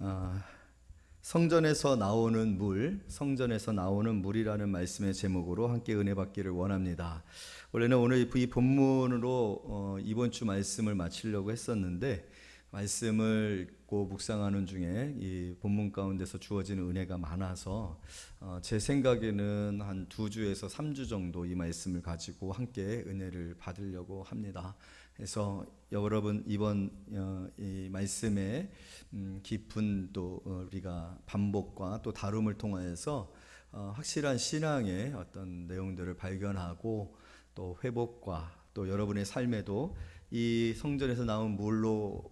아, 성전에서 나오는 물, 성전에서 나오는 물이라는 말씀의 제목으로 함께 은혜 받기를 원합니다. 원래는 오늘 이 본문으로 이번 주 말씀을 마치려고 했었는데 말씀을 읽고 묵상하는 중에 이 본문 가운데서 주어지는 은혜가 많아서 제 생각에는 한 2주에서 3주 정도 이 말씀을 가지고 함께 은혜를 받으려고 합니다. 그래서 여러분 이번 이 말씀의 깊은 또 우리가 반복과 또 다rum을 통하여서 확실한 신앙의 어떤 내용들을 발견하고 또 회복과 또 여러분의 삶에도 이 성전에서 나온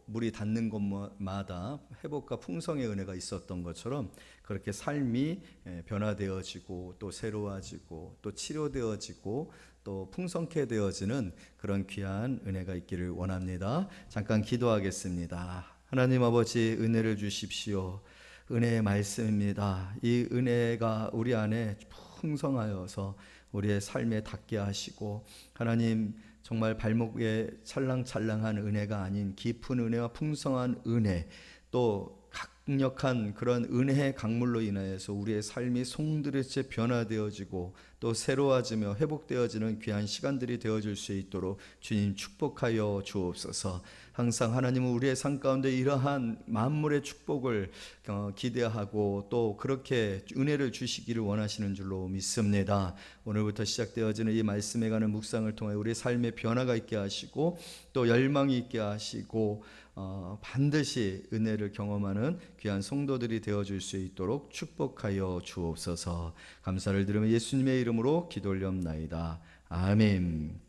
물이 닿는 곳마다 회복과 풍성의 은혜가 있었던 것처럼 그렇게 삶이 변화되어지고 또 새로워지고 또 치료되어지고 또 풍성케 되어지는 그런 귀한 은혜가 있기를 원합니다. 잠깐 기도하겠습니다. 하나님 아버지, 은혜를 주십시오. 은혜의 말씀입니다. 이 은혜가 우리 안에 풍성하여서 우리의 삶에 닿게 하시고, 하나님 정말 발목에 찰랑찰랑한 은혜가 아닌 깊은 은혜와 풍성한 은혜, 또 강력한 그런 은혜의 강물로 인하여서 우리의 삶이 송두리째 변화되어지고 또 새로워지며 회복되어지는 귀한 시간들이 되어질 수 있도록 주님 축복하여 주옵소서. 항상 하나님은 우리의 삶 가운데 이러한 만물의 축복을 기대하고 또 그렇게 은혜를 주시기를 원하시는 줄로 믿습니다. 오늘부터 시작되어지는 이 말씀에 관한 묵상을 통해 우리의 삶에 변화가 있게 하시고 또 열망이 있게 하시고 반드시 은혜를 경험하는 귀한 성도들이 되어줄 수 있도록 축복하여 주옵소서. 감사를 드리며 예수님의 이름으로 기도 올려옵나이다. 아멘.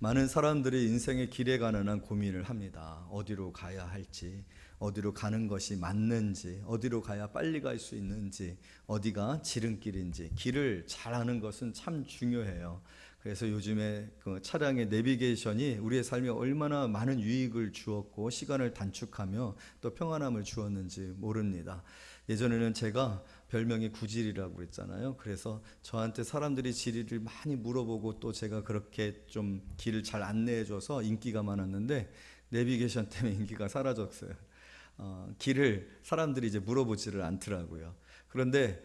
많은 사람들이 인생의 길에 관한 고민을 합니다. 어디로 가야 할지, 어디로 가는 것이 맞는지, 어디로 가야 빨리 갈 수 있는지, 어디가 지름길인지. 길을 잘 아는 것은 참 중요해요. 그래서 요즘에 그 차량의 내비게이션이 우리의 삶에 얼마나 많은 유익을 주었고 시간을 단축하며 또 평안함을 주었는지 모릅니다. 예전에는 제가 별명이 구질이라고 그랬잖아요. 그래서 저한테 사람들이 지리를 많이 물어보고 또 제가 그렇게 좀 길을 잘 안내해줘서 인기가 많았는데 내비게이션 때문에 인기가 사라졌어요. 길을 사람들이 이제 물어보지를 않더라고요. 그런데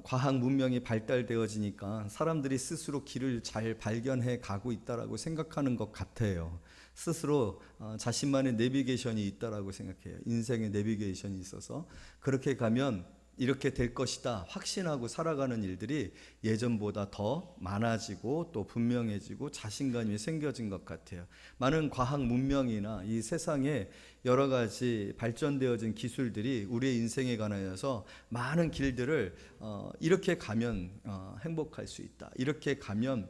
과학 문명이 발달되어지니까 사람들이 스스로 길을 잘 발견해 가고 있다라고 생각하는 것 같아요. 스스로 자신만의 내비게이션이 있다라고 생각해요. 인생의 내비게이션이 있어서 그렇게 가면 이렇게 될 것이다 확신하고 살아가는 일들이 예전보다 더 많아지고 또 분명해지고 자신감이 생겨진 것 같아요. 많은 과학 문명이나 이 세상에 여러 가지 발전되어진 기술들이 우리의 인생에 관하여서 많은 길들을 이렇게 가면 행복할 수 있다, 이렇게 가면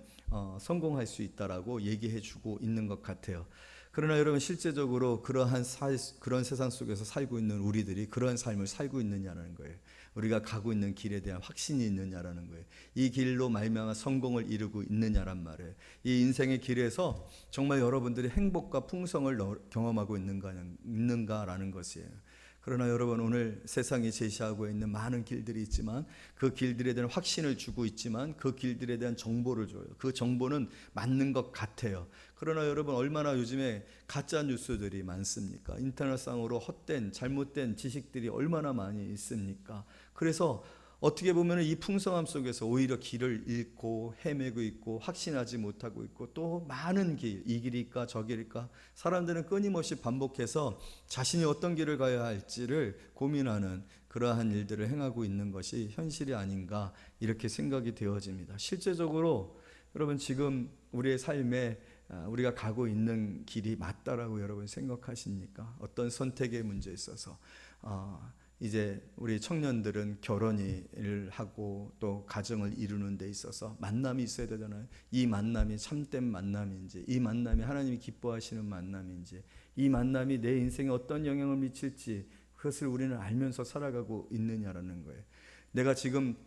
성공할 수 있다라고 얘기해 주고 있는 것 같아요. 그러나 여러분, 실제적으로 그런 세상 속에서 살고 있는 우리들이 그런 삶을 살고 있느냐는 거예요. 우리가 가고 있는 길에 대한 확신이 있느냐라는 거예요. 이 길로 말미암아 성공을 이루고 있느냐란 말이에요. 이 인생의 길에서 정말 여러분들이 행복과 풍성을 경험하고 있는가라는 것이에요. 그러나 여러분, 오늘 세상이 제시하고 있는 많은 길들이 있지만 그 길들에 대한 확신을 주고 있지만 그 길들에 대한 정보를 줘요. 그 정보는 맞는 것 같아요. 그러나 여러분, 얼마나 요즘에 가짜 뉴스들이 많습니까? 인터넷상으로 헛된 잘못된 지식들이 얼마나 많이 있습니까? 그래서 어떻게 보면 이 풍성함 속에서 오히려 길을 잃고 헤매고 있고 확신하지 못하고 있고 또 많은 길, 이 길일까 저 길일까, 사람들은 끊임없이 반복해서 자신이 어떤 길을 가야 할지를 고민하는 그러한 일들을 행하고 있는 것이 현실이 아닌가, 이렇게 생각이 되어집니다. 실제적으로 여러분, 지금 우리의 삶에 우리가 가고 있는 길이 맞다라고 여러분 생각하십니까? 어떤 선택의 문제에 있어서 이제 우리 청년들은 결혼을 하고 또 가정을 이루는 데 있어서 만남이 있어야 되잖아요. 이 만남이 참된 만남인지, 이 만남이 하나님이 기뻐하시는 만남인지, 이 만남이 내 인생에 어떤 영향을 미칠지, 그것을 우리는 알면서 살아가고 있느냐라는 거예요. 내가 지금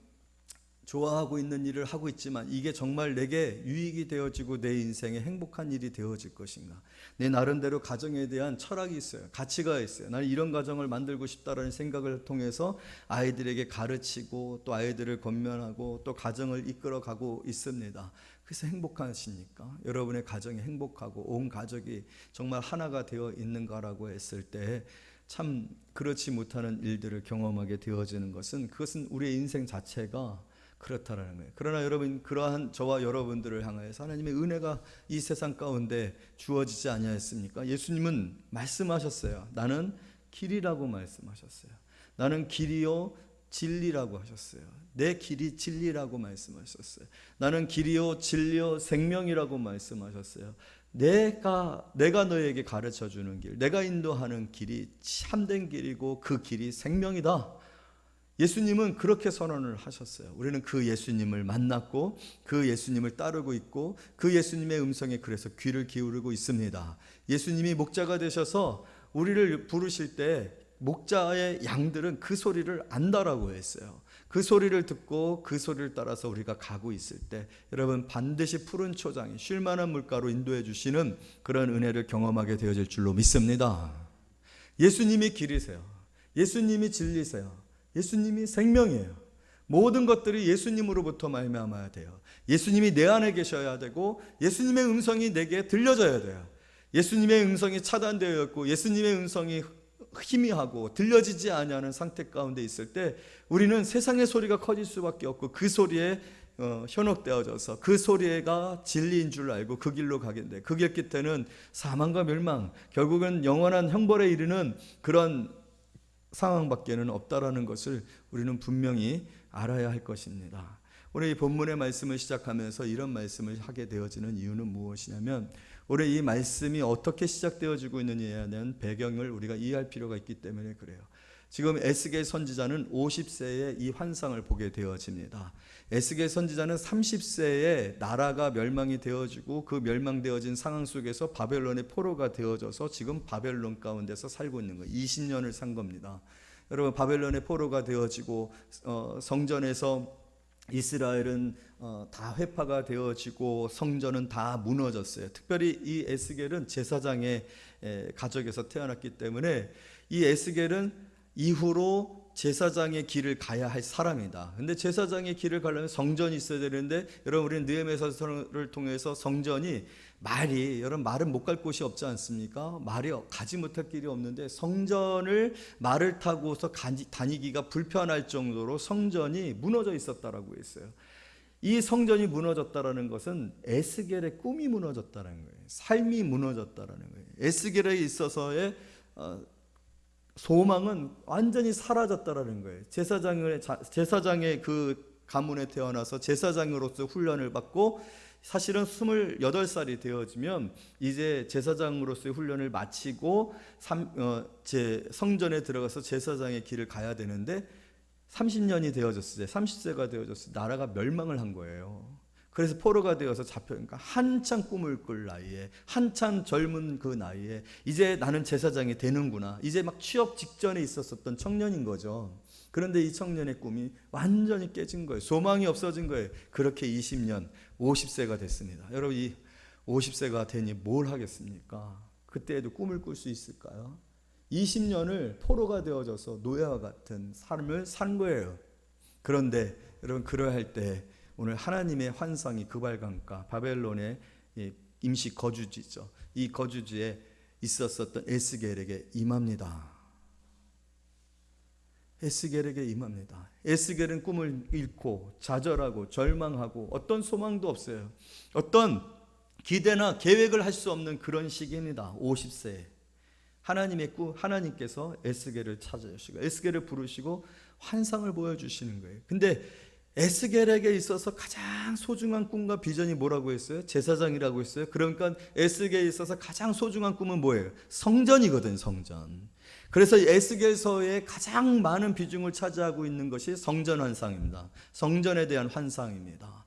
좋아하고 있는 일을 하고 있지만 이게 정말 내게 유익이 되어지고 내 인생에 행복한 일이 되어질 것인가? 내 나름대로 가정에 대한 철학이 있어요. 가치가 있어요. 나는 이런 가정을 만들고 싶다라는 생각을 통해서 아이들에게 가르치고 또 아이들을 권면하고 또 가정을 이끌어가고 있습니다. 그래서 행복하십니까? 여러분의 가정이 행복하고 온 가족이 정말 하나가 되어 있는가라고 했을 때 참 그렇지 못하는 일들을 경험하게 되어지는 것은, 그것은 우리의 인생 자체가 그렇다라는 거예요. 그러나 여러분, 그러한 저와 여러분들을 향하여서 하나님의 은혜가 이 세상 가운데 주어지지 아니하였습니까? 예수님은 말씀하셨어요. 나는 길이라고 말씀하셨어요. 나는 길이요 진리라고 하셨어요. 내 길이 진리라고 말씀하셨어요. 나는 길이요 진리요 생명이라고 말씀하셨어요. 내가 너에게 가르쳐 주는 길, 내가 인도하는 길이 참된 길이고 그 길이 생명이다. 예수님은 그렇게 선언을 하셨어요. 우리는 그 예수님을 만났고 그 예수님을 따르고 있고 그 예수님의 음성에 그래서 귀를 기울이고 있습니다. 예수님이 목자가 되셔서 우리를 부르실 때 목자의 양들은 그 소리를 안다라고 했어요. 그 소리를 듣고 그 소리를 따라서 우리가 가고 있을 때 여러분, 반드시 푸른 초장에 쉴만한 물가로 인도해 주시는 그런 은혜를 경험하게 되어질 줄로 믿습니다. 예수님이 길이세요. 예수님이 진리세요. 예수님이 생명이에요. 모든 것들이 예수님으로부터 말미암아야 돼요. 예수님이 내 안에 계셔야 되고 예수님의 음성이 내게 들려져야 돼요. 예수님의 음성이 차단되어 있고 예수님의 음성이 희미하고 들려지지 아니하는 상태 가운데 있을 때 우리는 세상의 소리가 커질 수밖에 없고 그 소리에 현혹되어져서 그 소리가 진리인 줄 알고 그 길로 가겠는데 그 길 끝에는 사망과 멸망, 결국은 영원한 형벌에 이르는 그런 상황밖에는 없다라는 것을 우리는 분명히 알아야 할 것입니다. 오늘 이 본문의 말씀을 시작하면서 이런 말씀을 하게 되어지는 이유는 무엇이냐면, 오늘 이 말씀이 어떻게 시작되어지고 있느냐에 대한 배경을 우리가 이해할 필요가 있기 때문에 그래요. 지금 에스겔 선지자는 50세에 이 환상을 보게 되어집니다. 에스겔 선지자는 30세에 나라가 멸망이 되어지고 그 멸망되어진 상황 속에서 바벨론의 포로가 되어져서 지금 바벨론 가운데서 살고 있는 거예요. 20년을 산 겁니다. 여러분, 바벨론의 포로가 되어지고 성전에서 이스라엘은 다 회파가 되어지고 성전은 다 무너졌어요. 특별히 이 에스겔은 제사장의 가족에서 태어났기 때문에 이 에스겔은 이후로 제사장의 길을 가야 할 사람이다. 근데 제사장의 길을 가려면 성전이 있어야 되는데, 여러분, 우리는 느헤미야서를 통해서 성전이 여러분, 말은 못 갈 곳이 없지 않습니까? 말이 가지 못할 길이 없는데 성전을 말을 타고서 다니기가 불편할 정도로 성전이 무너져 있었다라고 했어요. 이 성전이 무너졌다라는 것은 에스겔의 꿈이 무너졌다는 거예요. 삶이 무너졌다라는 거예요. 에스겔에 있어서의 소망은 완전히 사라졌다라는 거예요. 제사장의 그 가문에 태어나서 제사장으로서 훈련을 받고 사실은 28살이 되어지면 이제 제사장으로서의 훈련을 마치고 성전에 들어가서 제사장의 길을 가야 되는데 30년이 되어졌을 때, 30세가 되어졌을 때 나라가 멸망을 한 거예요. 그래서 포로가 되어서 잡혀니까 한참 꿈을 꿀 나이에, 한참 젊은 그 나이에 이제 나는 제사장이 되는구나, 이제 막 취업 직전에 있었던 청년인 거죠. 그런데 이 청년의 꿈이 완전히 깨진 거예요. 소망이 없어진 거예요. 그렇게 20년, 50세가 됐습니다. 여러분, 이 50세가 되니 뭘 하겠습니까? 그때에도 꿈을 꿀 수 있을까요? 20년을 포로가 되어져서 노예와 같은 삶을 산 거예요. 그런데 여러분, 그러할 때 오늘 하나님의 환상이 그발강가 바벨론의 임시 거주지죠. 이 거주지에 있었었던 에스겔에게 임합니다. 에스겔에게 임합니다. 에스겔은 꿈을 잃고 좌절하고 절망하고 어떤 소망도 없어요. 어떤 기대나 계획을 할 수 없는 그런 시기입니다. 50세에 하나님께서 에스겔을 찾아주시고 에스겔을 부르시고 환상을 보여주시는 거예요. 근데 에스겔에게 있어서 가장 소중한 꿈과 비전이 뭐라고 했어요? 제사장이라고 했어요. 그러니까 에스겔에 있어서 가장 소중한 꿈은 뭐예요? 성전이거든, 성전. 그래서 에스겔서에 가장 많은 비중을 차지하고 있는 것이 성전 환상입니다. 성전에 대한 환상입니다.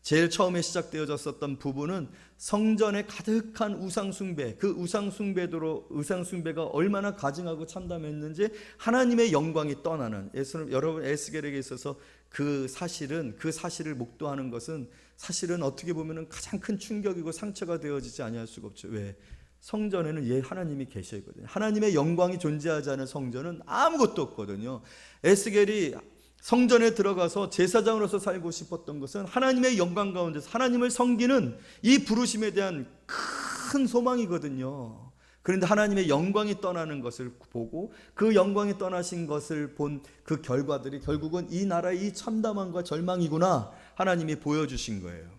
제일 처음에 시작되어졌었던 부분은 성전에 가득한 우상숭배, 그 우상숭배가 얼마나 가증하고 참담했는지 하나님의 영광이 떠나는, 여러분, 에스겔에게 있어서 그 사실을 목도하는 것은 사실은 어떻게 보면 가장 큰 충격이고 상처가 되어지지 아니할 수가 없죠. 왜? 성전에는 하나님이 계시거든요. 하나님의 영광이 존재하지 않은 성전은 아무것도 없거든요. 에스겔이 성전에 들어가서 제사장으로서 살고 싶었던 것은 하나님의 영광 가운데서 하나님을 섬기는 이 부르심에 대한 큰 소망이거든요. 그런데 하나님의 영광이 떠나는 것을 보고 그 영광이 떠나신 것을 본 그 결과들이 결국은 이 나라의 이 참담함과 절망이구나 하나님이 보여주신 거예요.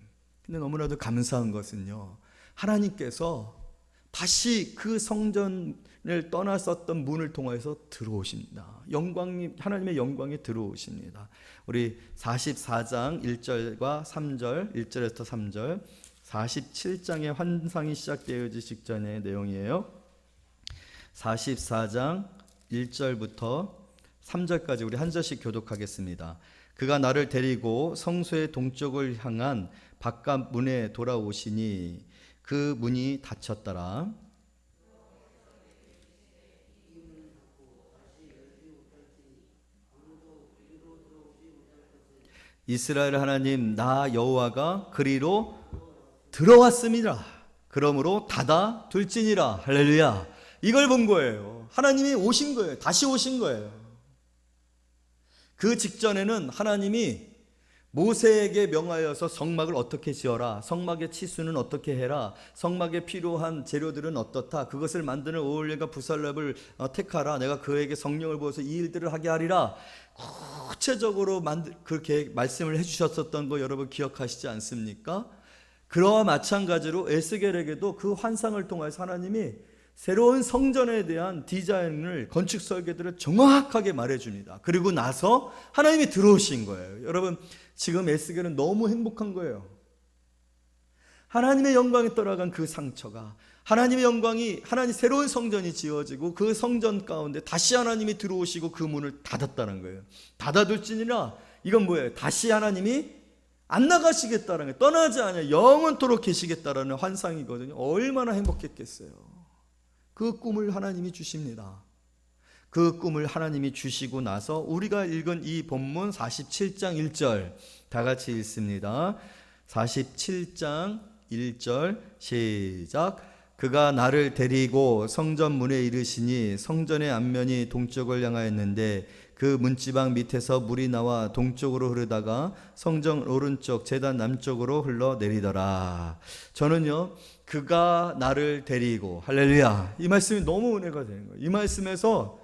근데 너무나도 감사한 것은요, 하나님께서 다시 그 성전을 떠났었던 문을 통해서 들어오십니다. 하나님의 영광이 들어오십니다. 우리 44장 1절과 3절, 1절에서 3절, 47장의 환상이 시작되어지기 직전의 내용이에요. 44장 1절부터 3절까지 우리 한 절씩 교독하겠습니다. 그가 나를 데리고 성소의 동쪽을 향한 바깥 문에 돌아오시니 그 문이 닫혔더라. 이스라엘 하나님 나 여호와가 그리로 들어왔습니다. 그러므로 닫아 둘지니라. 할렐루야. 이걸 본 거예요. 하나님이 오신 거예요. 다시 오신 거예요. 그 직전에는 하나님이 모세에게 명하여서 성막을 어떻게 지어라, 성막의 치수는 어떻게 해라, 성막에 필요한 재료들은 어떻다, 그것을 만드는 오홀리가 부살렙을 택하라, 내가 그에게 성령을 부어서 이 일들을 하게 하리라, 구체적으로 그렇게 말씀을 해주셨었던 거 여러분 기억하시지 않습니까? 그와 마찬가지로 에스겔에게도 그 환상을 통해서 하나님이 새로운 성전에 대한 디자인을, 건축 설계들을 정확하게 말해줍니다. 그리고 나서 하나님이 들어오신 거예요. 여러분 지금 에스겔은 너무 행복한 거예요. 하나님의 영광이 떠나간 그 상처가, 하나님의 영광이, 하나님 새로운 성전이 지어지고 그 성전 가운데 다시 하나님이 들어오시고 그 문을 닫았다는 거예요. 닫아둘지니라. 이건 뭐예요? 다시 하나님이 안 나가시겠다는 거예요. 떠나지 않아요. 영원토록 계시겠다라는 환상이거든요. 얼마나 행복했겠어요. 그 꿈을 하나님이 주십니다. 그 꿈을 하나님이 주시고 나서 우리가 읽은 이 본문 47장 1절 다 같이 읽습니다. 47장 1절 시작. 그가 나를 데리고 성전 문에 이르시니 성전의 앞면이 동쪽을 향하였는데 그 문지방 밑에서 물이 나와 동쪽으로 흐르다가 성전 오른쪽 제단 남쪽으로 흘러내리더라. 저는요, 그가 나를 데리고, 할렐루야, 이 말씀이 너무 은혜가 되는 거예요. 이 말씀에서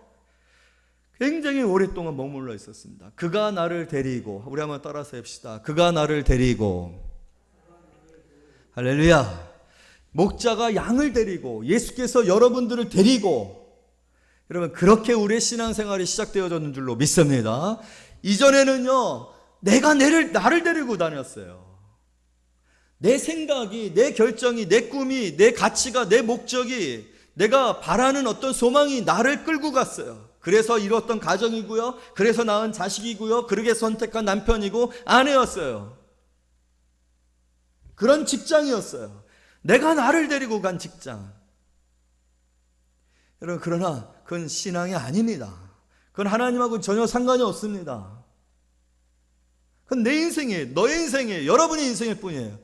굉장히 오랫동안 머물러 있었습니다. 그가 나를 데리고, 우리 한번 따라서 합시다. 그가 나를 데리고, 할렐루야. 목자가 양을 데리고, 예수께서 여러분들을 데리고, 여러분 그렇게 우리의 신앙생활이 시작되어졌는 줄로 믿습니다. 이전에는요, 내가 나를 데리고 다녔어요. 내 생각이, 내 결정이, 내 꿈이, 내 가치가, 내 목적이, 내가 바라는 어떤 소망이 나를 끌고 갔어요. 그래서 이뤘던 가정이고요, 그래서 낳은 자식이고요, 그렇게 선택한 남편이고 아내였어요. 그런 직장이었어요. 내가 나를 데리고 간 직장. 여러분 그러나 그건 신앙이 아닙니다. 그건 하나님하고는 전혀 상관이 없습니다. 그건 내 인생이에요. 너의 인생이에요. 여러분의 인생일 뿐이에요.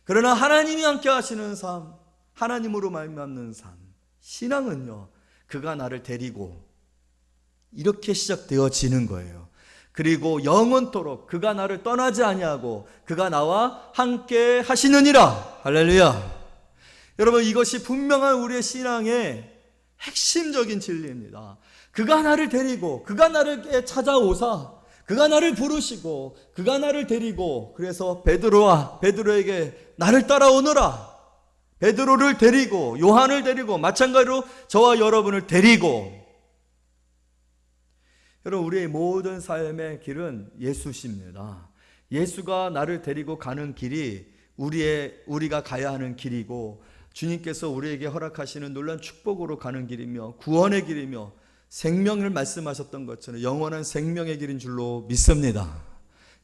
그러나 하나님이 함께 하시는 삶, 하나님으로 말미암는 삶, 신앙은요, 그가 나를 데리고 이렇게 시작되어지는 거예요. 그리고 영원토록 그가 나를 떠나지 아니하고 그가 나와 함께 하시느니라. 할렐루야. 여러분 이것이 분명한 우리의 신앙의 핵심적인 진리입니다. 그가 나를 데리고, 그가 나를 찾아오사, 그가 나를 부르시고, 그가 나를 데리고, 그래서 베드로에게 나를 따라오너라. 베드로를 데리고, 요한을 데리고, 마찬가지로 저와 여러분을 데리고. 여러분 우리의 모든 삶의 길은 예수십니다. 예수가 나를 데리고 가는 길이 우리가 가야 하는 길이고, 주님께서 우리에게 허락하시는 놀라운 축복으로 가는 길이며 구원의 길이며 생명을 말씀하셨던 것처럼 영원한 생명의 길인 줄로 믿습니다.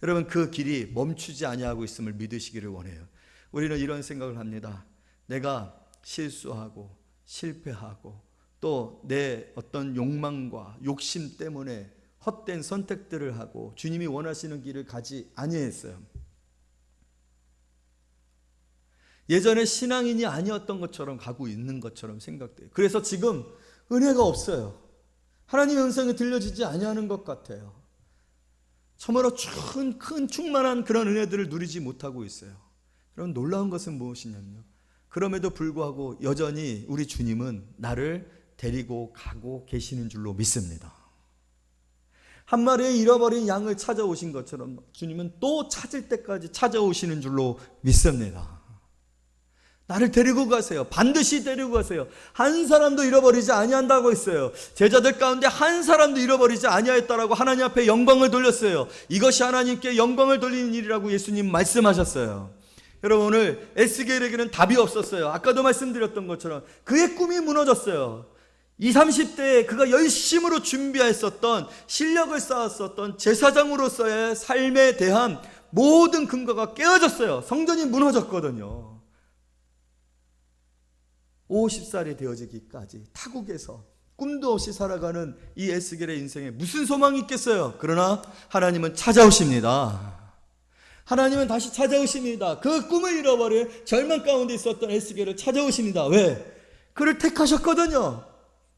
여러분 그 길이 멈추지 아니하고 있음을 믿으시기를 원해요. 우리는 이런 생각을 합니다. 내가 실수하고 실패하고 또 내 어떤 욕망과 욕심 때문에 헛된 선택들을 하고 주님이 원하시는 길을 가지 아니했어요. 예전에 신앙인이 아니었던 것처럼 가고 있는 것처럼 생각돼요. 그래서 지금 은혜가 없어요. 하나님의 음성이 들려지지 아니하는 것 같아요. 참으로 큰 충만한 그런 은혜들을 누리지 못하고 있어요. 여러분 놀라운 것은 무엇이냐면요, 그럼에도 불구하고 여전히 우리 주님은 나를 데리고 가고 계시는 줄로 믿습니다. 한 마리의 잃어버린 양을 찾아오신 것처럼 주님은 또 찾을 때까지 찾아오시는 줄로 믿습니다. 나를 데리고 가세요. 반드시 데리고 가세요. 한 사람도 잃어버리지 아니한다고 했어요. 제자들 가운데 한 사람도 잃어버리지 아니하였다라고 하나님 앞에 영광을 돌렸어요. 이것이 하나님께 영광을 돌리는 일이라고 예수님 말씀하셨어요. 여러분, 오늘 에스겔에게는 답이 없었어요. 아까도 말씀드렸던 것처럼 그의 꿈이 무너졌어요. 20, 30대에 그가 열심으로 준비했었던, 실력을 쌓았었던 제사장으로서의 삶에 대한 모든 근거가 깨어졌어요. 성전이 무너졌거든요. 50살이 되어지기까지 타국에서 꿈도 없이 살아가는 이 에스겔의 인생에 무슨 소망이 있겠어요? 그러나 하나님은 찾아오십니다. 하나님은 다시 찾아오십니다. 그 꿈을 잃어버린 절망 가운데 있었던 에스겔을 찾아오십니다. 왜? 그를 택하셨거든요.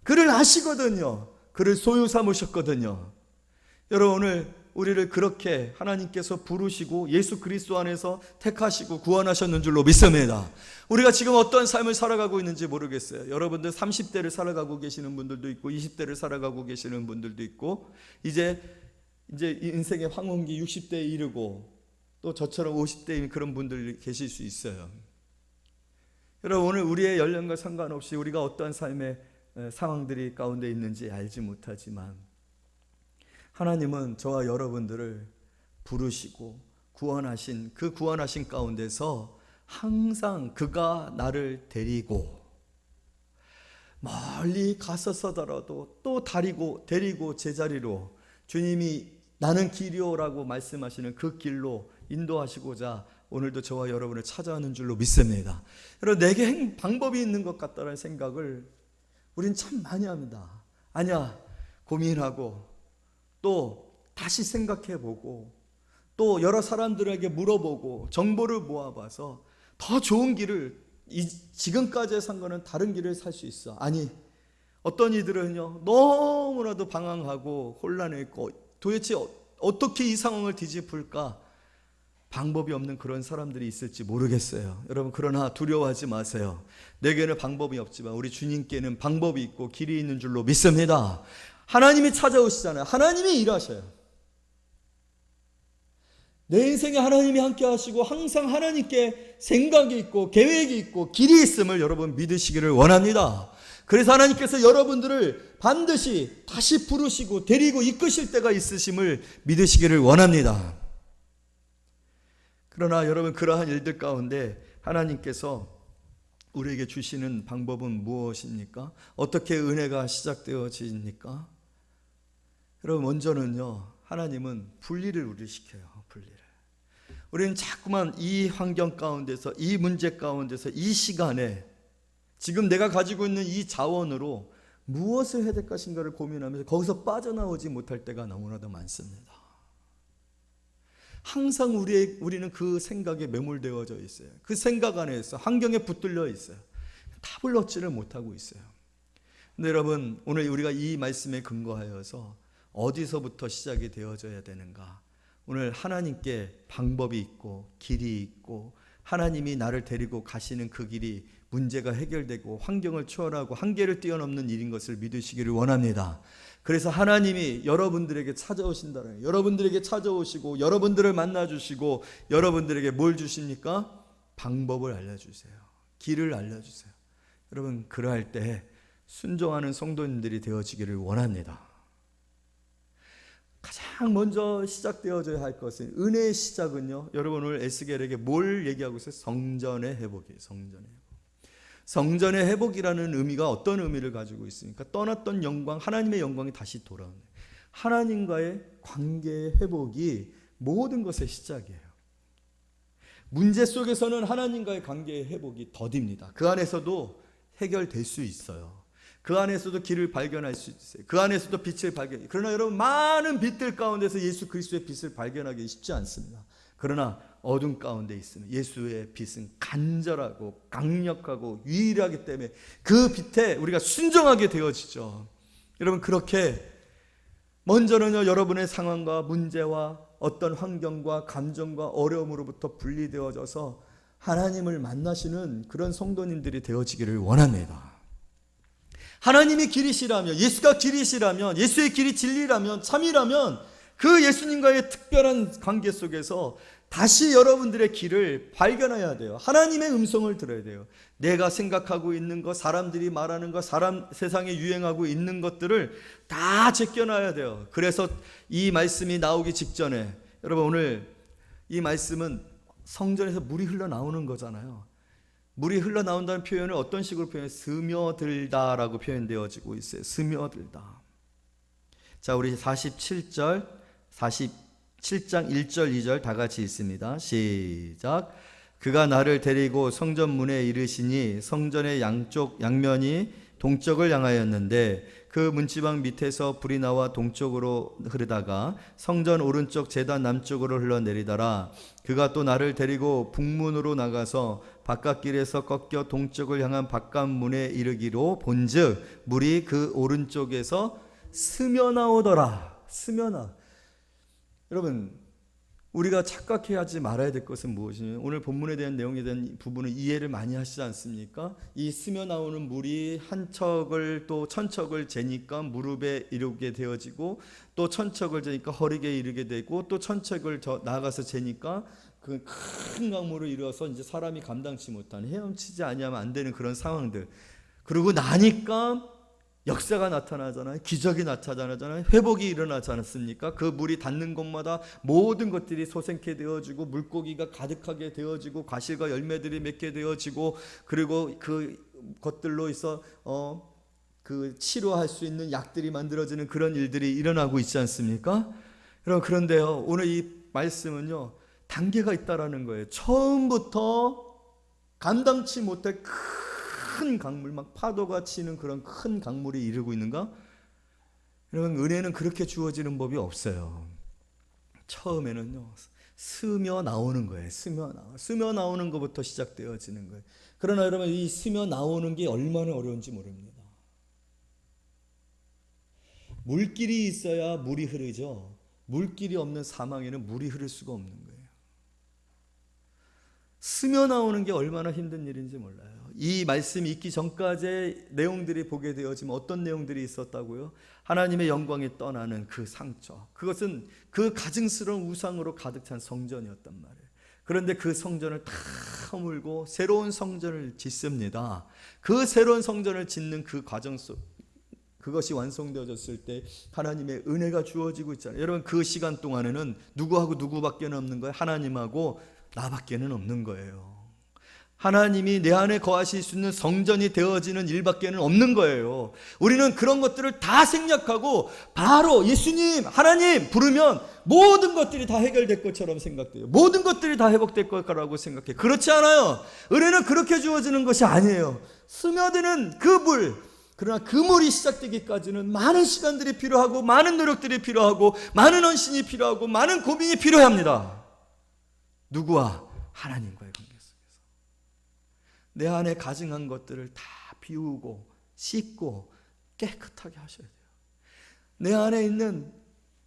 그를 아시거든요. 그를 소유 삼으셨거든요. 여러분, 오늘 우리를 그렇게 하나님께서 부르시고 예수 그리스도 안에서 택하시고 구원하셨는 줄로 믿습니다. 우리가 지금 어떤 삶을 살아가고 있는지 모르겠어요. 여러분들 30대를 살아가고 계시는 분들도 있고 20대를 살아가고 계시는 분들도 있고 이제 인생의 황혼기 60대에 이르고 또 저처럼 50대인 그런 분들이 계실 수 있어요. 여러분, 오늘 우리의 연령과 상관없이 우리가 어떤 삶의 상황들이 가운데 있는지 알지 못하지만 하나님은 저와 여러분들을 부르시고 구원하신 그 구원하신 가운데서 항상 그가 나를 데리고 멀리 갔었더라도 또 데리고 제자리로 주님이 나는 길이오라고 말씀하시는 그 길로 인도하시고자 오늘도 저와 여러분을 찾아오는 줄로 믿습니다. 여러분, 내게 방법이 있는 것 같다는 생각을 우린 참 많이 합니다. 아니야, 고민하고 또 다시 생각해보고 또 여러 사람들에게 물어보고 정보를 모아봐서 더 좋은 길을 지금까지 산 거는 다른 길을 살 수 있어. 아니, 어떤 이들은요 너무나도 방황하고 혼란해 있고 도대체 어떻게 이 상황을 뒤집을까 방법이 없는 그런 사람들이 있을지 모르겠어요. 여러분, 그러나 두려워하지 마세요. 내게는 방법이 없지만 우리 주님께는 방법이 있고 길이 있는 줄로 믿습니다. 하나님이 찾아오시잖아요. 하나님이 일하셔요. 내 인생에 하나님이 함께 하시고 항상 하나님께 생각이 있고 계획이 있고 길이 있음을 여러분 믿으시기를 원합니다. 그래서 하나님께서 여러분들을 반드시 다시 부르시고 데리고 이끄실 때가 있으심을 믿으시기를 원합니다. 그러나 여러분, 그러한 일들 가운데 하나님께서 우리에게 주시는 방법은 무엇입니까? 어떻게 은혜가 시작되어집니까? 여러분, 먼저는요, 하나님은 분리를 우리를 시켜요. 분리를. 우리는 자꾸만 이 환경 가운데서, 이 문제 가운데서, 이 시간에 지금 내가 가지고 있는 이 자원으로 무엇을 해야 될 것인가를 고민하면서 거기서 빠져나오지 못할 때가 너무나도 많습니다. 항상 우리는 그 생각에 매몰되어져 있어요. 그 생각 안에서 환경에 붙들려 있어요. 답을 얻지를 못하고 있어요. 근데 여러분, 오늘 우리가 이 말씀에 근거하여서 어디서부터 시작이 되어져야 되는가? 오늘 하나님께 방법이 있고 길이 있고 하나님이 나를 데리고 가시는 그 길이 문제가 해결되고 환경을 초월하고 한계를 뛰어넘는 일인 것을 믿으시기를 원합니다. 그래서 하나님이 여러분들에게 찾아오신다는, 여러분들에게 찾아오시고 여러분들을 만나주시고 여러분들에게 뭘 주십니까? 방법을 알려주세요. 길을 알려주세요. 여러분, 그러할 때 순종하는 성도님들이 되어지기를 원합니다. 가장 먼저 시작되어져야 할 것은, 은혜의 시작은요, 여러분 오늘 에스겔에게 뭘 얘기하고 있어요? 성전의 회복이에요. 성전의 회복. 성전의 회복이라는 의미가 어떤 의미를 가지고 있습니까? 떠났던 영광, 하나님의 영광이 다시 돌아오는, 하나님과의 관계의 회복이 모든 것의 시작이에요. 문제 속에서는 하나님과의 관계의 회복이 더딥니다. 그 안에서도 해결될 수 있어요. 그 안에서도 길을 발견할 수 있어요. 그 안에서도 빛을 발견해요. 그러나 여러분, 많은 빛들 가운데서 예수 그리스도의 빛을 발견하기 쉽지 않습니다. 그러나 어둠 가운데 있으면 예수의 빛은 간절하고 강력하고 유일하기 때문에 그 빛에 우리가 순종하게 되어지죠. 여러분, 그렇게 먼저는요, 여러분의 상황과 문제와 어떤 환경과 감정과 어려움으로부터 분리되어져서 하나님을 만나시는 그런 성도님들이 되어지기를 원합니다. 하나님이 길이시라면, 예수가 길이시라면, 예수의 길이 진리라면, 참이라면 그 예수님과의 특별한 관계 속에서 다시 여러분들의 길을 발견해야 돼요. 하나님의 음성을 들어야 돼요. 내가 생각하고 있는 것, 사람들이 말하는 것, 세상에 유행하고 있는 것들을 다 제껴놔야 돼요. 그래서 이 말씀이 나오기 직전에, 여러분 오늘 이 말씀은 성전에서 물이 흘러나오는 거잖아요. 물이 흘러나온다는 표현을 어떤 식으로 표현해요? 스며들다라고 표현되어지고 있어요. 스며들다. 자, 우리 47장 1절 2절 다 같이 읽습니다. 시작. 그가 나를 데리고 성전 문에 이르시니 성전의 양쪽 양면이 동쪽을 향하였는데 그 문지방 밑에서 불이 나와 동쪽으로 흐르다가 성전 오른쪽 제단 남쪽으로 흘러내리더라. 그가 또 나를 데리고 북문으로 나가서 바깥길에서 꺾여 동쪽을 향한 바깥문에 이르기로 본즉 물이 그 오른쪽에서 스며나오더라. 스며나. 여러분, 우리가 착각해하지 말아야 될 것은 무엇이냐? 오늘 본문에 대한 내용에 대한 부분은 이해를 많이 하시지 않습니까? 이 스며 나오는 물이 한 척을 또 천척을 재니까 무릎에 이르게 되어지고, 또 천척을 재니까 허리에 이르게 되고, 또 천척을 나아가서 재니까 그 큰 강물을 이루어서 이제 사람이 감당치 못하는, 헤엄치지 아니하면 안 되는 그런 상황들. 그러고 나니까 역사가 나타나잖아요. 기적이 나타나잖아요. 회복이 일어나지 않았습니까? 그 물이 닿는 곳마다 모든 것들이 솟게 되어지고, 물고기가 가득하게 되어지고, 과실과 열매들이 맺게 되어지고, 그리고 그 것들로 있어 그 치료할 수 있는 약들이 만들어지는 그런 일들이 일어나고 있지 않습니까? 여러분, 그런데요, 오늘 이 말씀은요, 단계가 있다라는 거예요. 처음부터 감당치 못할 큰 강물, 막 파도가 치는 그런 큰 강물이 이르고 있는가? 여러분, 은혜는 그렇게 주어지는 법이 없어요. 처음에는요, 스며 나오는 거예요. 스며 나오는 것부터 시작되어지는 거예요. 그러나 여러분, 이 스며 나오는 게 얼마나 어려운지 모릅니다. 물길이 있어야 물이 흐르죠. 물길이 없는 사망에는 물이 흐를 수가 없는 거예요. 스며 나오는 게 얼마나 힘든 일인지 몰라요. 이 말씀이 있기 전까지의 내용들이 보게 되어지면 어떤 내용들이 있었다고요? 하나님의 영광이 떠나는 그 상처, 그것은 그 가증스러운 우상으로 가득 찬 성전이었단 말이에요. 그런데 그 성전을 다 허물고 새로운 성전을 짓습니다. 그 새로운 성전을 짓는 그 과정 속, 그것이 완성되어졌을 때 하나님의 은혜가 주어지고 있잖아요. 여러분, 그 시간 동안에는 누구하고 누구밖에 없는 거예요? 하나님하고 나밖에는 없는 거예요. 하나님이 내 안에 거하실 수 있는 성전이 되어지는 일밖에는 없는 거예요. 우리는 그런 것들을 다 생략하고 바로 예수님, 하나님 부르면 모든 것들이 다 해결될 것처럼 생각돼요. 모든 것들이 다 회복될 거라고 생각해요. 그렇지 않아요. 은혜는 그렇게 주어지는 것이 아니에요. 스며드는 그 물, 그러나 그 물이 시작되기까지는 많은 시간들이 필요하고, 많은 노력들이 필요하고, 많은 헌신이 필요하고, 많은 고민이 필요합니다. 누구와? 하나님과의 관계 속에서 내 안에 가증한 것들을 다 비우고 씻고 깨끗하게 하셔야 돼요. 내 안에 있는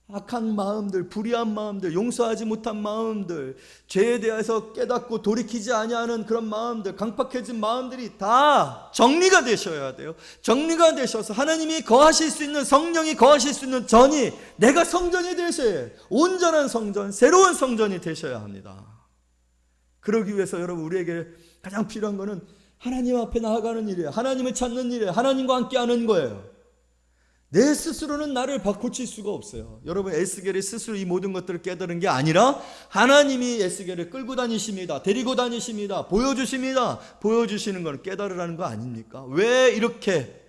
악한 마음들, 불의한 마음들, 용서하지 못한 마음들, 죄에 대해서 깨닫고 돌이키지 아니하는 그런 마음들, 강팍해진 마음들이 다 정리가 되셔야 돼요. 정리가 되셔서 하나님이 거하실 수 있는, 성령이 거하실 수 있는 전이 내가 성전이 되셔야 해요. 온전한 성전, 새로운 성전이 되셔야 합니다. 그러기 위해서 여러분, 우리에게 가장 필요한 것은 하나님 앞에 나아가는 일이에요. 하나님을 찾는 일이에요. 하나님과 함께 하는 거예요. 내 스스로는 나를 고칠 수가 없어요. 여러분, 에스겔이 스스로 이 모든 것들을 깨달은 게 아니라 하나님이 에스겔을 끌고 다니십니다. 데리고 다니십니다. 보여주십니다. 보여주시는 건 깨달으라는 거 아닙니까? 왜 이렇게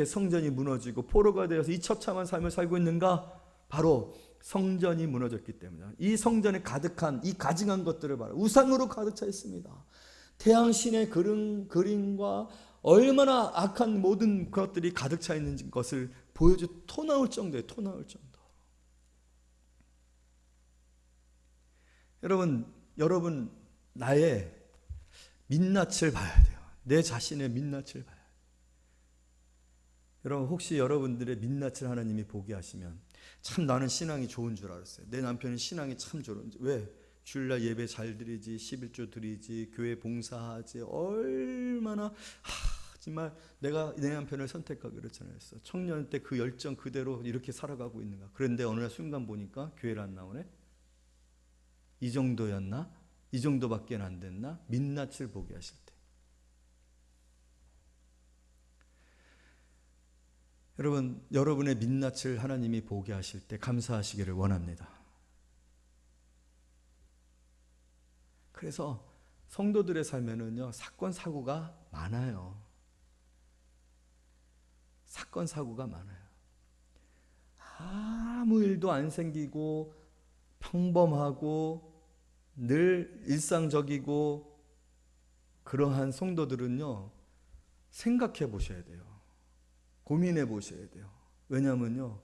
성전이 무너지고 포로가 되어서 이 처참한 삶을 살고 있는가? 바로 성전이 무너졌기 때문에. 이 성전에 가득한 이 가증한 것들을 봐라. 우상으로 가득 차 있습니다. 태양신의 그림과 얼마나 악한 모든 것들이 가득 차 있는 것을 보여줘 토 나올 정도예요. 토 나올 정도. 여러분 나의 민낯을 봐야 돼요. 내 자신의 민낯을 봐야 돼요. 여러분, 혹시 여러분들의 민낯을 하나님이 보게 하시면, 참 나는 신앙이 좋은 줄 알았어요. 내 남편은 신앙이 참 좋은지. 왜? 주일날 예배 잘 드리지, 11조 드리지, 교회 봉사하지, 얼마나 정말 내가 내 남편을 선택하기로 전했어. 청년 때 그 열정 그대로 이렇게 살아가고 있는가. 그런데 어느 날 순간 보니까 교회를 안 나오네. 이 정도였나? 이 정도밖에 안 됐나? 민낯을 보게 하실 때. 여러분, 여러분의 민낯을 하나님이 보게 하실 때 감사하시기를 원합니다. 그래서 성도들의 삶에는요, 사건 사고가 많아요. 사건 사고가 많아요. 아무 일도 안 생기고 평범하고 늘 일상적이고 그러한 성도들은요, 생각해 보셔야 돼요. 고민해 보셔야 돼요. 왜냐하면요,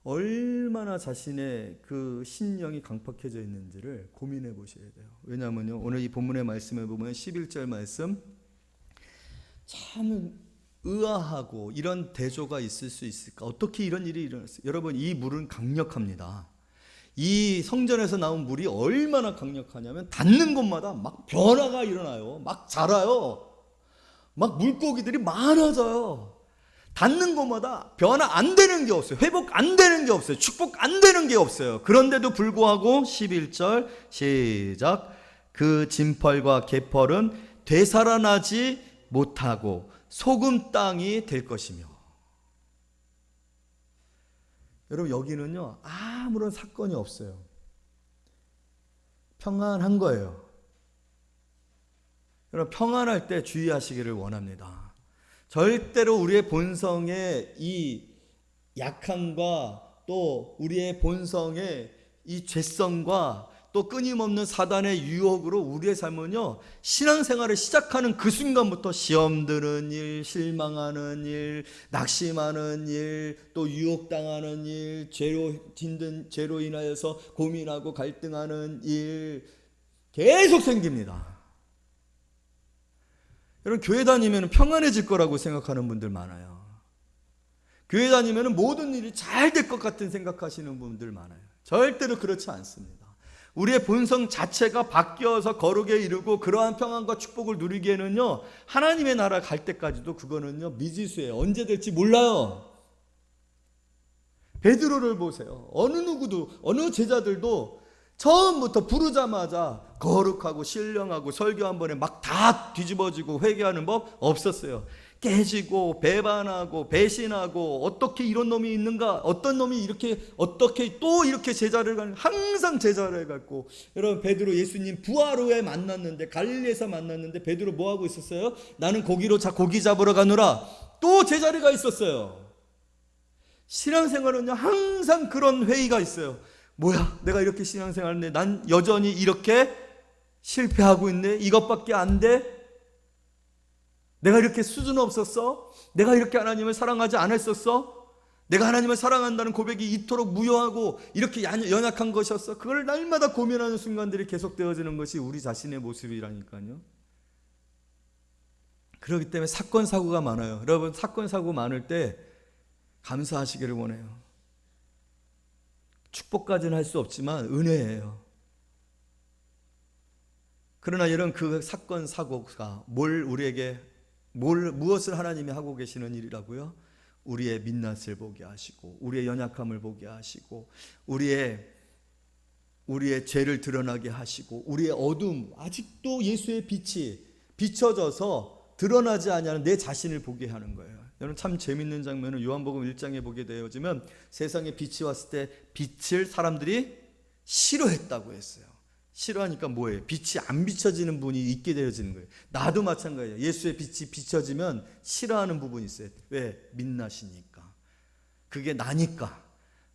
얼마나 자신의 그 신령이 강팍해져 있는지를 고민해 보셔야 돼요. 왜냐하면요, 오늘 이 본문의 말씀을 보면 11절 말씀, 참 의아하고 이런 대조가 있을 수 있을까? 어떻게 이런 일이 일어났어요? 여러분, 이 물은 강력합니다. 이 성전에서 나온 물이 얼마나 강력하냐면 닿는 곳마다 막 변화가 일어나요. 막 자라요. 막 물고기들이 많아져요. 닿는 곳마다 변화 안 되는 게 없어요. 회복 안 되는 게 없어요. 축복 안 되는 게 없어요. 그런데도 불구하고 11절 시작. 그 진펄과 개펄은 되살아나지 못하고 소금 땅이 될 것이며. 여러분, 여기는요, 아무런 사건이 없어요. 평안한 거예요. 여러분, 평안할 때 주의하시기를 원합니다. 절대로 우리의 본성의 이 약함과 또 우리의 본성의 이 죄성과 또 끊임없는 사단의 유혹으로 우리의 삶은요, 신앙생활을 시작하는 그 순간부터 시험 드는 일, 실망하는 일, 낙심하는 일, 또 유혹당하는 일, 죄로 인하여서 고민하고 갈등하는 일 계속 생깁니다. 여러분, 교회 다니면 평안해질 거라고 생각하는 분들 많아요. 교회 다니면 모든 일이 잘 될 것 같은 생각하시는 분들 많아요. 절대로 그렇지 않습니다. 우리의 본성 자체가 바뀌어서 거룩에 이르고 그러한 평안과 축복을 누리기에는요, 하나님의 나라 갈 때까지도 그거는요, 미지수예요. 언제 될지 몰라요. 베드로를 보세요. 어느 누구도, 어느 제자들도 처음부터 부르자마자 거룩하고 신령하고 설교 한 번에 막 다 뒤집어지고 회개하는 법 없었어요. 깨지고 배반하고 배신하고 어떻게 이런 놈이 있는가, 어떤 놈이 이렇게 어떻게 또 이렇게 제자를 갖고, 항상 제자를 갖고. 여러분, 베드로 예수님 부활 후에 만났는데, 갈릴리에서 만났는데 베드로 뭐 하고 있었어요? 나는 고기 잡으러 가노라. 또 제자리가 있었어요. 신앙생활은요, 항상 그런 회의가 있어요. 뭐야, 내가 이렇게 신앙생활했는데 난 여전히 이렇게 실패하고 있네. 이것밖에 안 돼? 내가 이렇게 수준 없었어? 내가 이렇게 하나님을 사랑하지 않았었어? 내가 하나님을 사랑한다는 고백이 이토록 무효하고 이렇게 연약한 것이었어? 그걸 날마다 고민하는 순간들이 계속되어지는 것이 우리 자신의 모습이라니까요. 그렇기 때문에 사건 사고가 많아요. 여러분, 사건 사고 많을 때 감사하시기를 원해요. 축복까지는 할 수 없지만 은혜예요. 그러나 이런 그 사건 사고가 무엇을 하나님이 하고 계시는 일이라고요? 우리의 민낯을 보게 하시고, 우리의 연약함을 보게 하시고, 우리의 죄를 드러나게 하시고, 우리의 어둠, 아직도 예수의 빛이 비춰져서 드러나지 아니하는 내 자신을 보게 하는 거예요. 여러분, 참 재밌는 장면은 요한복음 1장에 보게 되어지면 세상에 빛이 왔을 때 빛을 사람들이 싫어했다고 했어요. 싫어하니까 뭐예요? 빛이 안 비춰지는 분이 있게 되어지는 거예요. 나도 마찬가지예요. 예수의 빛이 비춰지면 싫어하는 부분이 있어요. 왜? 민낯이니까. 그게 나니까.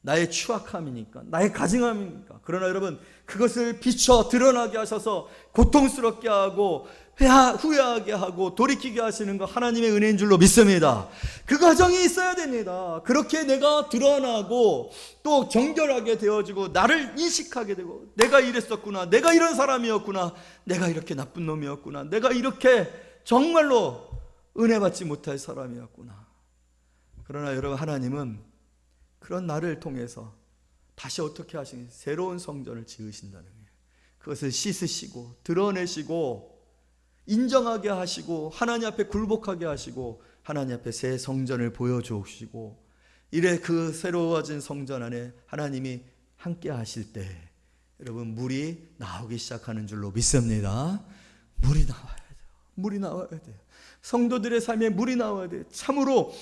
나의 추악함이니까. 나의 가증함이니까. 그러나 여러분, 그것을 비춰 드러나게 하셔서 고통스럽게 하고 후회하게 하고 돌이키게 하시는 거 하나님의 은혜인 줄로 믿습니다. 그 과정이 있어야 됩니다. 그렇게 내가 드러나고 또 정결하게 되어지고 나를 인식하게 되고, 내가 이랬었구나, 내가 이런 사람이었구나, 내가 이렇게 나쁜 놈이었구나, 내가 이렇게 정말로 은혜 받지 못할 사람이었구나. 그러나 여러분, 하나님은 그런 나를 통해서 다시 어떻게 하시니? 새로운 성전을 지으신다는 거예요. 그것을 씻으시고 드러내시고 인정하게 하시고 하나님 앞에 굴복하게 하시고 하나님 앞에 새 성전을 보여주시고 이래 그 새로워진 성전 안에 하나님이 함께 하실 때 여러분 물이 나오기 시작하는 줄로 믿습니다. 물이 나와야 돼요. 물이 나와야 돼요. 성도들의 삶에 물이 나와야 돼요. 참으로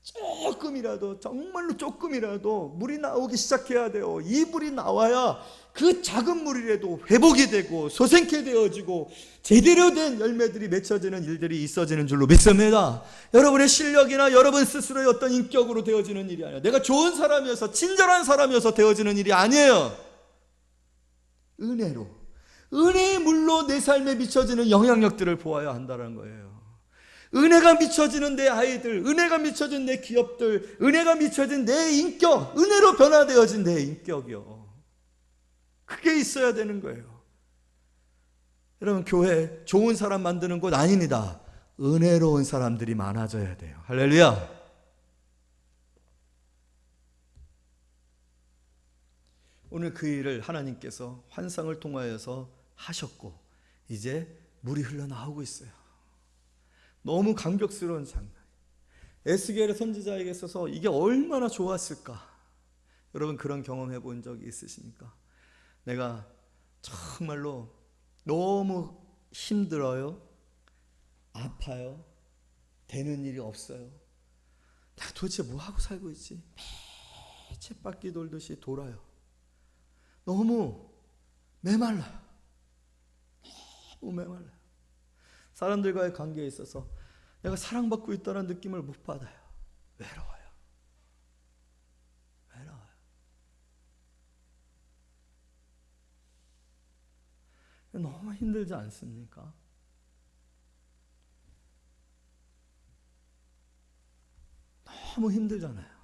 조금이라도, 정말로 조금이라도 물이 나오기 시작해야 돼요. 이 물이 나와야 그 작은 물이라도 회복이 되고 소생케 되어지고 제대로 된 열매들이 맺혀지는 일들이 있어지는 줄로 믿습니다. 여러분의 실력이나 여러분 스스로의 어떤 인격으로 되어지는 일이 아니에요. 내가 좋은 사람이어서 친절한 사람이어서 되어지는 일이 아니에요. 은혜로, 은혜의 물로 내 삶에 미쳐지는 영향력들을 보아야 한다는 거예요. 은혜가 미쳐지는 내 아이들, 은혜가 미쳐진 내 기업들, 은혜가 미쳐진 내 인격, 은혜로 변화되어진 내 인격이요. 그게 있어야 되는 거예요. 여러분, 교회 좋은 사람 만드는 곳 아닙니다. 은혜로운 사람들이 많아져야 돼요. 할렐루야. 오늘 그 일을 하나님께서 환상을 통하여서 하셨고 이제 물이 흘러나오고 있어요. 너무 감격스러운 장면. 에스겔의 선지자에게 있어서 이게 얼마나 좋았을까. 여러분 그런 경험해 본 적이 있으십니까? 내가 정말로 너무 힘들어요, 아파요, 되는 일이 없어요. 나 도대체 뭐 하고 살고 있지? 매일 쳇바퀴 돌듯이 돌아요. 너무 메말라요. 너무 메말라요. 사람들과의 관계에 있어서 내가 사랑받고 있다는 느낌을 못 받아요. 외로워요. 너무 힘들지 않습니까? 너무 힘들잖아요.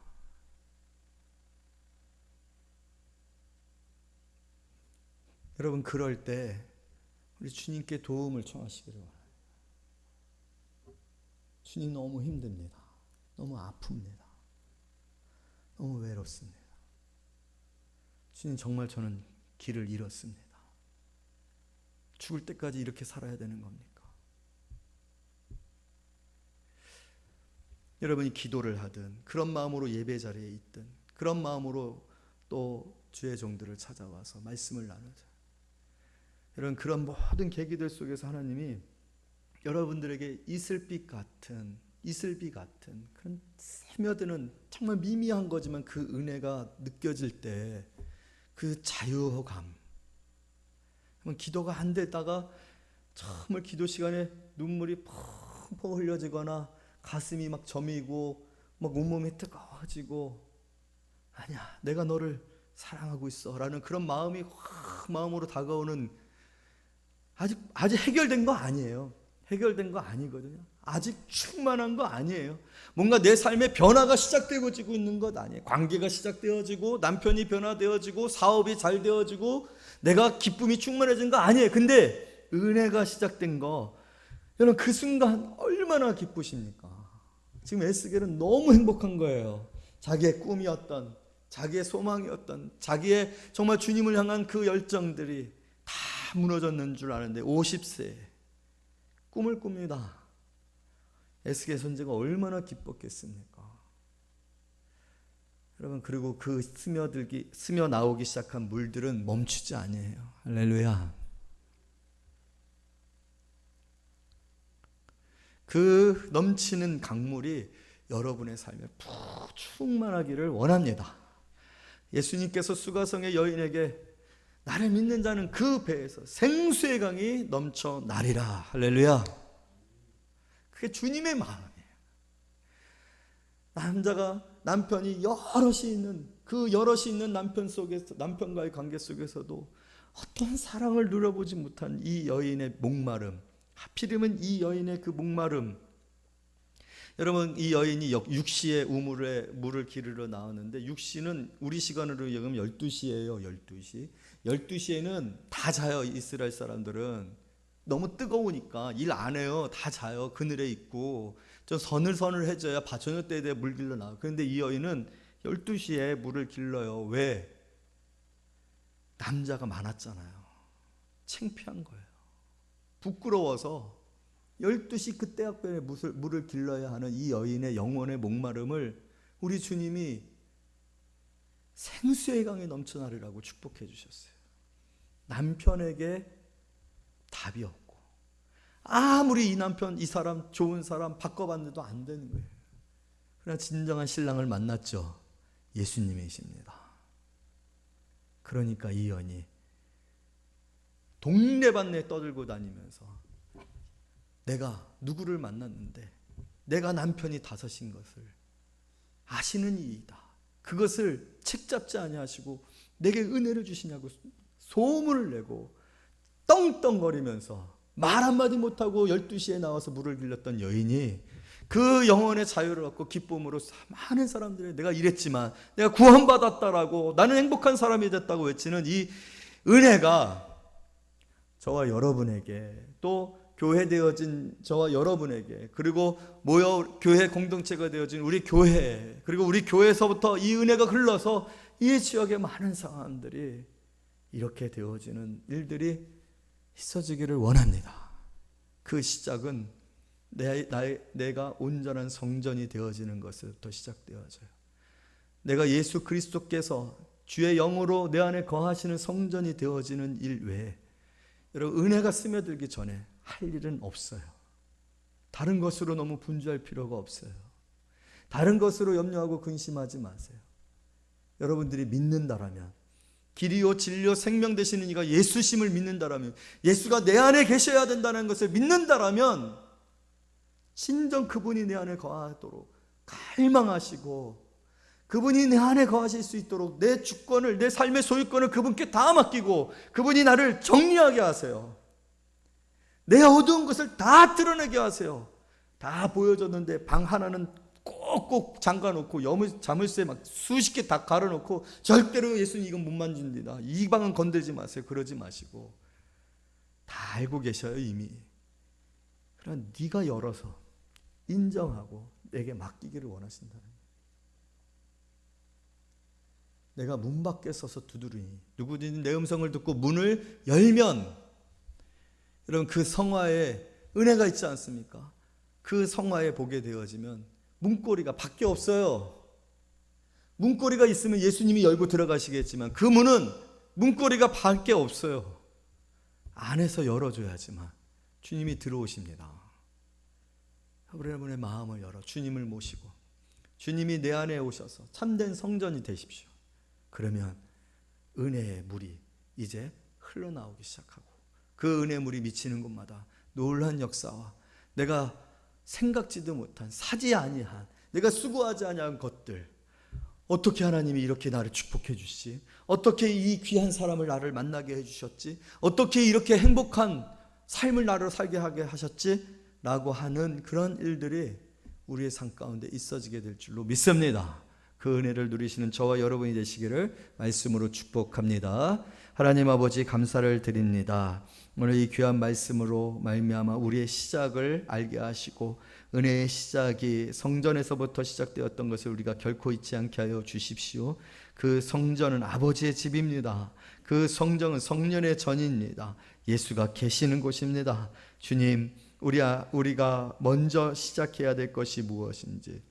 여러분 그럴 때 우리 주님께 도움을 청하시기를 바랍니다. 주님 너무 힘듭니다. 너무 아픕니다. 너무 외롭습니다. 주님 정말 저는 길을 잃었습니다. 죽을 때까지 이렇게 살아야 되는 겁니까? 여러분이 기도를 하든 그런 마음으로 예배 자리에 있든 그런 마음으로 또 주의 종들을 찾아와서 말씀을 나누자. 여러분 그런 모든 계기들 속에서 하나님이 여러분들에게 이슬비 같은 그런 스며드는 정말 미미한 거지만 그 은혜가 느껴질 때 그 자유감, 기도가 안 되다가 정말 기도 시간에 눈물이 펑펑 흘려지거나 가슴이 막 저미고 막 온몸이 뜨거워지고 아니야 내가 너를 사랑하고 있어 라는 그런 마음이 확 마음으로 다가오는 아직 해결된 거 아니에요. 해결된 거 아니거든요. 아직 충만한 거 아니에요. 뭔가 내 삶의 변화가 시작되어지고 있는 것 아니에요. 관계가 시작되어지고 남편이 변화되어지고 사업이 잘 되어지고 내가 기쁨이 충만해진 거 아니에요. 근데 은혜가 시작된 거 여러분 그 순간 얼마나 기쁘십니까? 지금 에스겔은 너무 행복한 거예요. 자기의 꿈이었던 자기의 소망이었던 자기의 정말 주님을 향한 그 열정들이 다 무너졌는 줄 아는데 50세에 꿈을 꿉니다. 에스겔 선지자가 얼마나 기뻤겠습니까? 여러분 그리고 그 스며 나오기 시작한 물들은 멈추지 아니에요. 할렐루야. 그 넘치는 강물이 여러분의 삶에 푹 충만하기를 원합니다. 예수님께서 수가성의 여인에게 나를 믿는 자는 그 배에서 생수의 강이 넘쳐 나리라. 할렐루야. 그게 주님의 마음이에요. 남편이 여럿이 있는 남편 속에서 남편과의 관계 속에서도 어떤 사랑을 누려보지 못한 이 여인의 목마름, 하필이면 이 여인의 그 목마름. 여러분 이 여인이 6시에 우물에 물을 기르러 나왔는데 6시는 우리 시간으로 얘기하면 12시예요. 12시에는 다 자요. 이스라엘 사람들은 너무 뜨거우니까 일 안 해요. 다 자요. 그늘에 있고 좀 서늘서늘해져야 저녁 때에 물 길러 나와요. 그런데 이 여인은 12시에 물을 길러요. 왜? 남자가 많았잖아요. 창피한 거예요. 부끄러워서 12시 그 때학변에 물을 길러야 하는 이 여인의 영혼의 목마름을 우리 주님이 생수의 강에 넘쳐나리라고 축복해 주셨어요. 남편에게 답이 없고 아무리 이 남편, 이 사람 좋은 사람 바꿔봤는데도 안 되는 거예요. 그러나 진정한 신랑을 만났죠. 예수님이십니다. 그러니까 이 여인이 동네반네 떠들고 다니면서 내가 누구를 만났는데 내가 남편이 5인 것을 아시는 이이다. 그것을 책잡지 아니하시고 내게 은혜를 주시냐고 소문을 내고 떵떵거리면서 말 한마디 못하고 12시에 나와서 물을 길렀던 여인이 그 영혼의 자유를 얻고 기쁨으로 많은 사람들이 내가 이랬지만 내가 구원받았다라고 나는 행복한 사람이 됐다고 외치는 이 은혜가 저와 여러분에게 또 교회 되어진 저와 여러분에게 그리고 모여 교회 공동체가 되어진 우리 교회 그리고 우리 교회에서부터 이 은혜가 흘러서 이 지역의 많은 사람들이 이렇게 되어지는 일들이 있어지기를 원합니다. 그 시작은 내가 온전한 성전이 되어지는 것부터 시작되어져요. 내가 예수 그리스도께서 주의 영으로 내 안에 거하시는 성전이 되어지는 일 외에 여러분 은혜가 스며들기 전에 할 일은 없어요. 다른 것으로 너무 분주할 필요가 없어요. 다른 것으로 염려하고 근심하지 마세요. 여러분들이 믿는다라면 길이요 진리요 생명 되시는 이가 예수심을 믿는다라면 예수가 내 안에 계셔야 된다는 것을 믿는다라면 진정 그분이 내 안에 거하도록 갈망하시고 그분이 내 안에 거하실 수 있도록 내 주권을 내 삶의 소유권을 그분께 다 맡기고 그분이 나를 정리하게 하세요. 내 어두운 것을 다 드러내게 하세요. 다 보여줬는데 방 하나는 꼭꼭 잠가놓고 자물쇠 막 수십 개 다 갈아놓고 절대로 예수님 이건 못 만집니다. 이 방은 건들지 마세요. 그러지 마시고 다 알고 계셔요 이미. 그러나 네가 열어서 인정하고 내게 맡기기를 원하신다는 거예요. 내가 문 밖에 서서 두드리니 누구든지 내 음성을 듣고 문을 열면 여러분 그 성화에 은혜가 있지 않습니까? 그 성화에 보게 되어지면 문고리가 밖에 없어요. 문고리가 있으면 예수님이 열고 들어가시겠지만 그 문은 문고리가 밖에 없어요. 안에서 열어줘야지만 주님이 들어오십니다. 여러분의 마음을 열어 주님을 모시고 주님이 내 안에 오셔서 참된 성전이 되십시오. 그러면 은혜의 물이 이제 흘러나오기 시작하고 그 은혜의 물이 미치는 곳마다 놀라운 역사와 내가 생각지도 못한 사지 아니한 내가 수고하지 아니한 것들 어떻게 하나님이 이렇게 나를 축복해 주시지? 어떻게 이 귀한 사람을 나를 만나게 해주셨지? 어떻게 이렇게 행복한 삶을 나를 살게 하게 하셨지? 라고 하는 그런 일들이 우리의 삶 가운데 있어지게 될 줄로 믿습니다. 그 은혜를 누리시는 저와 여러분이 되시기를 말씀으로 축복합니다. 하나님 아버지 감사를 드립니다. 오늘 이 귀한 말씀으로 말미암아 우리의 시작을 알게 하시고 은혜의 시작이 성전에서부터 시작되었던 것을 우리가 결코 잊지 않게 하여 주십시오. 그 성전은 아버지의 집입니다. 그 성전은 성년의 전입니다. 예수가 계시는 곳입니다. 주님, 우리가 먼저 시작해야 될 것이 무엇인지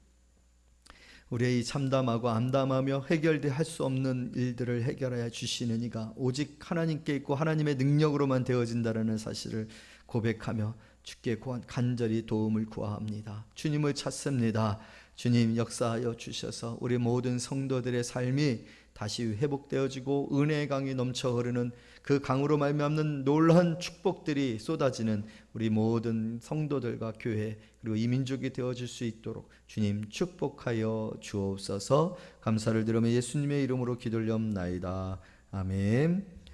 우리의 이 참담하고 암담하며 해결할 수 없는 일들을 해결하여 주시는 이가 오직 하나님께 있고 하나님의 능력으로만 되어진다는 사실을 고백하며 주께 간절히 도움을 구합니다. 주님을 찾습니다. 주님 역사하여 주셔서 우리 모든 성도들의 삶이 다시 회복되어지고 은혜의 강이 넘쳐 흐르는 그 강으로 말미암는 놀라운 축복들이 쏟아지는 우리 모든 성도들과 교회 그리고 이 민족이 되어질 수 있도록 주님 축복하여 주옵소서. 감사를 드리며 예수님의 이름으로 기도하옵나이다. 아멘.